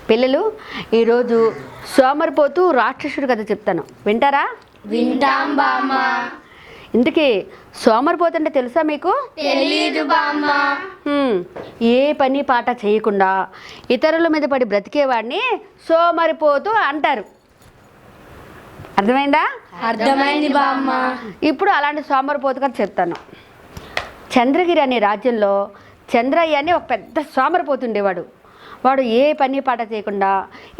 పిల్లలు, ఈరోజు సోమరిపోతు రాక్షసుడు కథ చెప్తాను, వింటారా? వింటాం బామ్మ. ఇందుకే సోమరిపోతు అంటే తెలుసా మీకు? తెలీదు బామ్మ. ఏ పని పాట చేయకుండా ఇతరుల మీద పడి బ్రతికేవాడిని సోమరిపోతు అంటారు. అర్థమైందా? అర్థమైంది బామ్మ. ఇప్పుడు అలాంటి సోమరిపోతు కథ చెప్తాను. చంద్రగిరి అనే రాజ్యంలో చంద్రయ్య అని ఒక పెద్ద సోమరిపోతు ఉండేవాడు. వాడు ఏ పని పాట చేయకుండా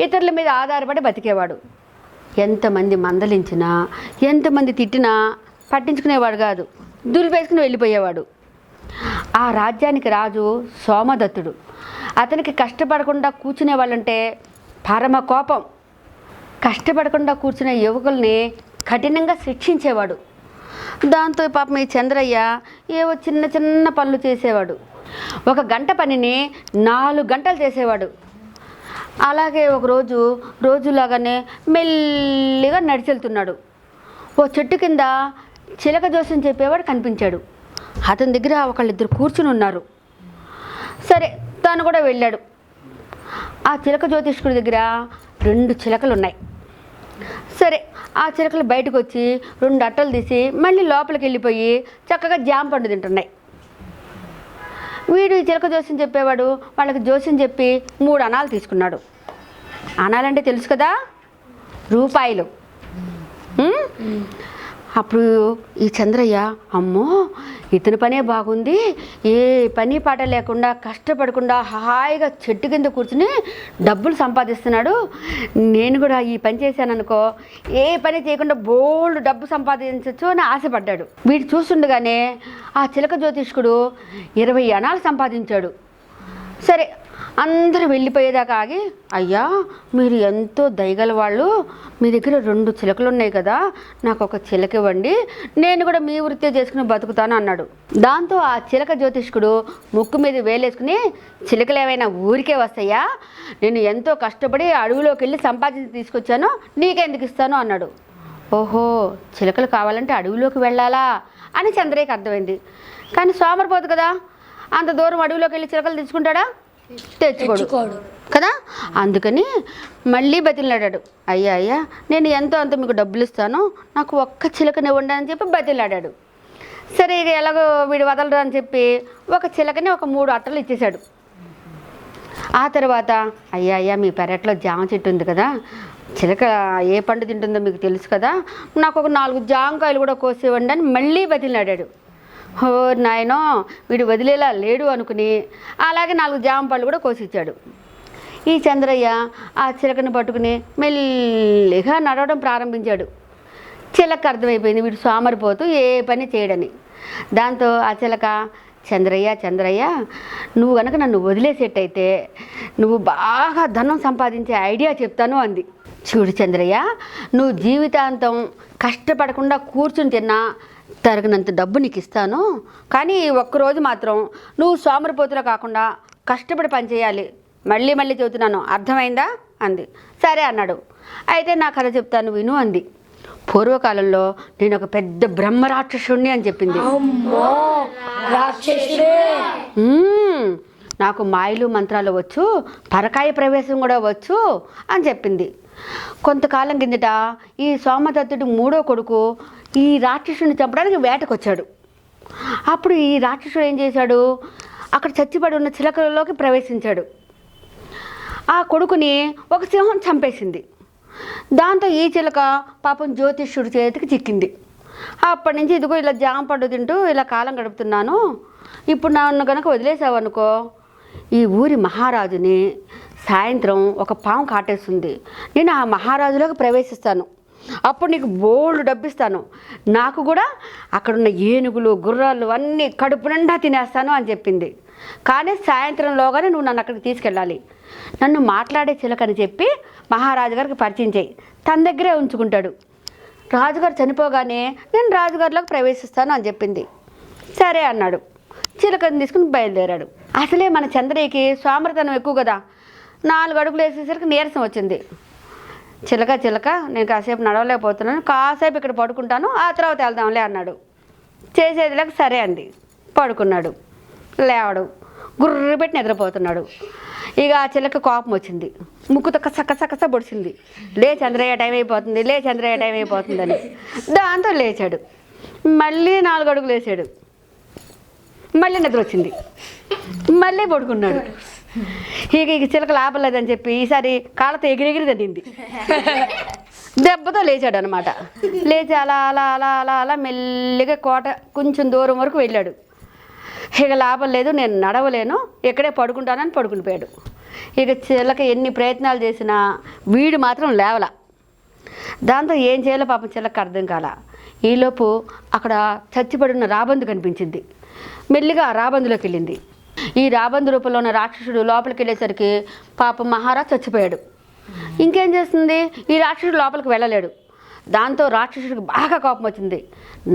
ఇతరుల మీద ఆధారపడి బతికేవాడు. ఎంతమంది మందలించినా ఎంతమంది తిట్టినా పట్టించుకునేవాడు కాదు, దులిపేసుకుని వెళ్ళిపోయేవాడు. ఆ రాజ్యానికి రాజు సోమదత్తుడు. అతనికి కష్టపడకుండా కూర్చునే వాళ్ళంటే పరమ కోపం. కష్టపడకుండా కూర్చునే యువకుల్ని కఠినంగా శిక్షించేవాడు. దాంతో పాపం ఈ చంద్రయ్య ఏవో చిన్న చిన్న పనులు చేసేవాడు. 1 గంట పనిని 4 గంటలు చేసేవాడు. అలాగే ఒకరోజు రోజులాగానే మెల్లిగా నడిచెళ్తున్నాడు. ఓ చెట్టు కింద చిలక జోస్యం చెప్పేవాడు కనిపించాడు. అతని దగ్గర ఒకళ్ళిద్దరు కూర్చుని ఉన్నారు. సరే, తాను కూడా వెళ్ళాడు. ఆ చిలక జ్యోతిష్కుడి దగ్గర 2 చిలకలు ఉన్నాయి. సరే, ఆ చిలకలు బయటకు వచ్చి 2 అట్టలు తీసి మళ్ళీ లోపలికి వెళ్ళిపోయి చక్కగా జామ పండు తింటున్నాయి. వీడు ఈ చిలక జోస్యం చెప్పేవాడు వాళ్ళకి జోస్యం చెప్పి 3 అణాలు తీసుకున్నాడు. అణాలంటే తెలుసు కదా, రూపాయలు. అప్పుడు ఈ చంద్రయ్య, అమ్మో ఇతని పనే బాగుంది, ఏ పని పాట లేకుండా కష్టపడకుండా హాయిగా చెట్టు కింద కూర్చుని డబ్బులు సంపాదిస్తున్నాడు, నేను కూడా ఈ పని చేశాననుకో ఏ పని చేయకుండా బోల్డ్ డబ్బు సంపాదించవచ్చు అని ఆశపడ్డాడు. వీడు చూస్తుండగానే ఆ చిలక జ్యోతిష్కుడు 20 అణాలు సంపాదించాడు. సరే, అందరూ వెళ్ళిపోయేదాకా ఆగి, అయ్యా మీరు ఎంతో దయగల వాళ్ళు, మీ దగ్గర 2 చిలకలు ఉన్నాయి కదా, నాకు 1 చిలక ఇవ్వండి, నేను కూడా మీ వృత్తి చేసుకుని బతుకుతాను అన్నాడు. దాంతో ఆ చిలక జ్యోతిష్కుడు ముక్కు మీద వేలేసుకుని, చిలకలు ఏమైనా ఊరికే వస్తాయా, నేను ఎంతో కష్టపడి అడవిలోకి వెళ్ళి సంపాదించి తీసుకొచ్చాను, నీకెందుకు ఇస్తాను అన్నాడు. ఓహో, చిలకలు కావాలంటే అడవిలోకి వెళ్ళాలా అని చంద్రయ్యకి అర్థమైంది. కానీ సోమరిపోతు కదా, అంత దూరం అడవిలోకి వెళ్ళి చిలకలు తెచ్చుకుంటాడా? తెచ్చుకోడు కదా. అందుకని మళ్ళీ బతిలాడాడు. అయ్యా అయ్యా, నేను ఎంతో అంత మీకు డబ్బులు ఇస్తాను, నాకు 1 చిలకని ఇవ్వండి అని చెప్పి బతిలాడాడు. సరే, ఇక ఎలాగో వీడు వదలరు అని చెప్పి 1 చిలకని 3 అట్టలు ఇచ్చేశాడు. ఆ తర్వాత, అయ్యా అయ్యా మీ పెరట్లో జామ చెట్టు ఉంది కదా, చిలక ఏ పండు తింటుందో మీకు తెలుసు కదా, నాకు 4 జామకాయలు కూడా కోసివ్వండి అని మళ్ళీ బతిలాడాడు. ఓ నాయనో, వీడు వదిలేలా లేడు అనుకుని అలాగే 4 జామ పళ్ళు కూడా కోసిచ్చాడు. ఈ చంద్రయ్య ఆ చిలకని పట్టుకుని మెల్లిగా నడవడం ప్రారంభించాడు. చిలక అర్థమైపోయింది వీడు సోమరిపోతూ ఏ పని చేయడని. దాంతో ఆ చిలక, చంద్రయ్య చంద్రయ్య, నువ్వు కనుక నన్ను వదిలేసేటైతే నువ్వు బాగా ధనం సంపాదించే ఐడియా చెప్తాను అంది. చూడు చంద్రయ్య, నువ్వు జీవితాంతం కష్టపడకుండా కూర్చుని తిన్నా తగినంత డబ్బు నీకు ఇస్తాను, కానీ ఒక్కరోజు మాత్రం నువ్వు సోమరిపోతులా కాకుండా కష్టపడి పని చేయాలి, మళ్ళీ మళ్ళీ చెబుతున్నాను, అర్థమైందా అంది. సరే అన్నాడు. అయితే నా కథ చెప్తాను విను అంది. పూర్వకాలంలో నేను ఒక పెద్ద బ్రహ్మరాక్షసుణ్ణి అని చెప్పింది. నాకు మాయలు మంత్రాలు వచ్చు, పరకాయ ప్రవేశం కూడా వచ్చు అని చెప్పింది. కొంతకాలం కిందట ఈ సోమదత్తుడి 3వ కొడుకు ఈ రాక్షసుని చంపడానికి వేటకొచ్చాడు. అప్పుడు ఈ రాక్షసుడు ఏం చేశాడు, అక్కడ చచ్చిపడి ఉన్న చిలకలలోకి ప్రవేశించాడు. ఆ కొడుకుని ఒక సింహం చంపేసింది. దాంతో ఈ చిలక పాపం జ్యోతిష్యుడి చేతికి చిక్కింది. అప్పటి నుంచి ఇదిగో ఇలా జామ పండు తింటూ ఇలా కాలం గడుపుతున్నాను, ఇప్పుడు నన్ను కనుక వదిలేసావు అనుకో, ఈ ఊరి మహారాజుని సాయంత్రం ఒక పాము కాటేస్తుంది, నేను ఆ మహారాజులోకి ప్రవేశిస్తాను, అప్పుడు నీకు బోల్డ్ డబ్బిస్తాను, నాకు కూడా అక్కడున్న ఏనుగులు గుర్రాలు అన్నీ కడుపు నిండా తినేస్తాను అని చెప్పింది. కానీ సాయంత్రంలోగానే నువ్వు నన్ను అక్కడికి తీసుకెళ్ళాలి, నన్ను మాట్లాడే చిలకని చెప్పి మహారాజు గారికి పరిచయం చేయి, తన దగ్గరే ఉంచుకుంటాడు, రాజుగారు చనిపోగానే నేను రాజుగారిలోకి ప్రవేశిస్తాను అని చెప్పింది. సరే అన్నాడు. చిలకని తీసుకుని బయలుదేరాడు. అసలే మన చంద్రయ్యకి సోమరితనం ఎక్కువ కదా, 4 అడుగులు వేసేసరికి నీరసం వచ్చింది. చిలక చిలక, నేను కాసేపు నడవలేకపోతున్నాను, కాసేపు ఇక్కడ పడుకుంటాను, ఆ తర్వాత వెళ్దాంలే అన్నాడు. చేసేదిలకు సరే అంది. పడుకున్నాడు. లేవడు. గుర్రు పెట్టి నిద్రపోతున్నాడు. ఇక ఆ చిలక కోపం వచ్చింది, ముక్కుతో కస పొడిచింది, లే చంద్రయ్య టైం అయిపోతుంది, లే చంద్రయ్య టైం అయిపోతుందని. దాంతో లేచాడు, మళ్ళీ 4 అడుగులు వేసాడు, మళ్ళీ నిద్ర వచ్చింది, మళ్ళీ పడుకున్నాడు. ఇక చిలక లాభలేదని చెప్పి ఈసారి కాళ్ళతో ఎగిరెగిరి తగ్గింది, దెబ్బతో లేచాడు అనమాట. లేచి అలా అలా అలా అలా అలా మెల్లిగా కోట కొంచెం దూరం వరకు వెళ్ళాడు. ఇక లాభం లేదు, నేను నడవలేను, ఇక్కడే పడుకుంటానని పడుకుని పోయాడు. ఇక చిలక ఎన్ని ప్రయత్నాలు చేసినా వీడు మాత్రం లేవల. దాంతో ఏం చేయాలో పాపం చిలక అర్థం కాల. ఈలోపు అక్కడ చచ్చిపడిన రాబందు కనిపించింది. మెల్లిగా ఆ రాబందులోకి వెళ్ళింది. ఈ రాబందు రూపంలో ఉన్న రాక్షసుడు లోపలికి వెళ్ళేసరికి పాపం మహారాజ్ చచ్చిపోయాడు. ఇంకేం చేస్తుంది, ఈ రాక్షసుడు లోపలికి వెళ్ళలేడు. దాంతో రాక్షసుడికి బాగా కోపం వచ్చింది.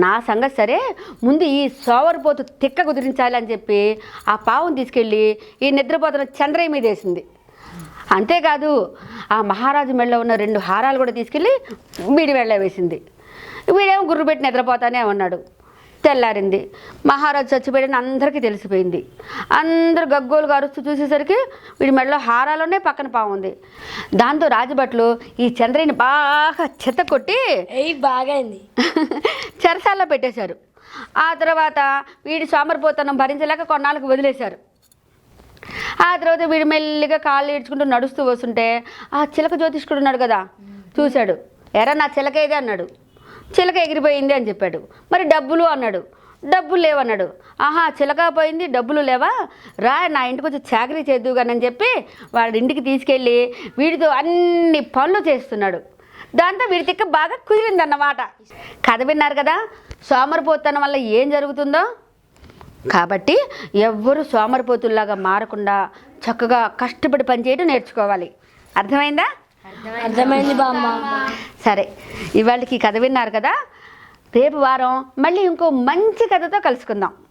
నా సంగతి సరే, ముందు ఈ సోవరిపోతు తిక్క కుదిరించాలి అని చెప్పి ఆ పావును తీసుకెళ్ళి ఈ నిద్రపోతున్న చంద్రయ్య మీద వేసింది. అంతేకాదు ఆ మహారాజు మెడలో ఉన్న 2 హారాలు కూడా తీసుకెళ్ళి వీడి మెడలో వేసింది. వీడేమో గుర్రు పెట్టి నిద్రపోతానే ఉన్నాడు. తెల్లారింది, మహారాజు చచ్చిపోయాడని అందరికీ తెలిసిపోయింది. అందరూ గగ్గోలుగా అరుస్తూ చూసేసరికి వీడి మెడలో హారాలోనే పక్కన పాము ఉంది. దాంతో రాజభట్లు ఈ చంద్రయ్యని బాగా చెత్త కొట్టి బాగైంది చెరసాల్లో పెట్టేశారు. ఆ తర్వాత వీడి సోమరిపోతనం భరించలేక కొన్నాళ్ళకు వదిలేశారు. ఆ తర్వాత వీడు మెల్లిగా కాళ్ళు ఈడ్చుకుంటూ నడుస్తూ వస్తుంటే ఆ చిలక జ్యోతిష్కుడు ఉన్నాడు కదా, చూశాడు. ఎరా నా చిలక ఏదే అన్నాడు. చిలక ఎగిరిపోయింది అని చెప్పాడు. మరి డబ్బులు అన్నాడు. డబ్బులు లేవన్నాడు. ఆహా, చిలక పోయింది, డబ్బులు లేవా, రా నా ఇంటికి వచ్చి చాకరీ చేద్దు కానీ అని చెప్పి వాడి ఇంటికి తీసుకెళ్ళి వీడితో అన్ని పనులు చేస్తున్నాడు. దాంతో వీడి తిక్క బాగా కుదిరిందన్నమాట. కథ విన్నారు కదా, సోమరిపోతనం వల్ల ఏం జరుగుతుందో. కాబట్టి ఎవ్వరూ సోమరిపోతుల్లాగా మారకుండా చక్కగా కష్టపడి పనిచేయడం నేర్చుకోవాలి. అర్థమైందా? అర్థమైంది బామ్మ. సరే, ఇవాళకి కథ విన్నారు కదా, రేపు వారం మళ్ళీ ఇంకో మంచి కథతో కలుసుకుందాం.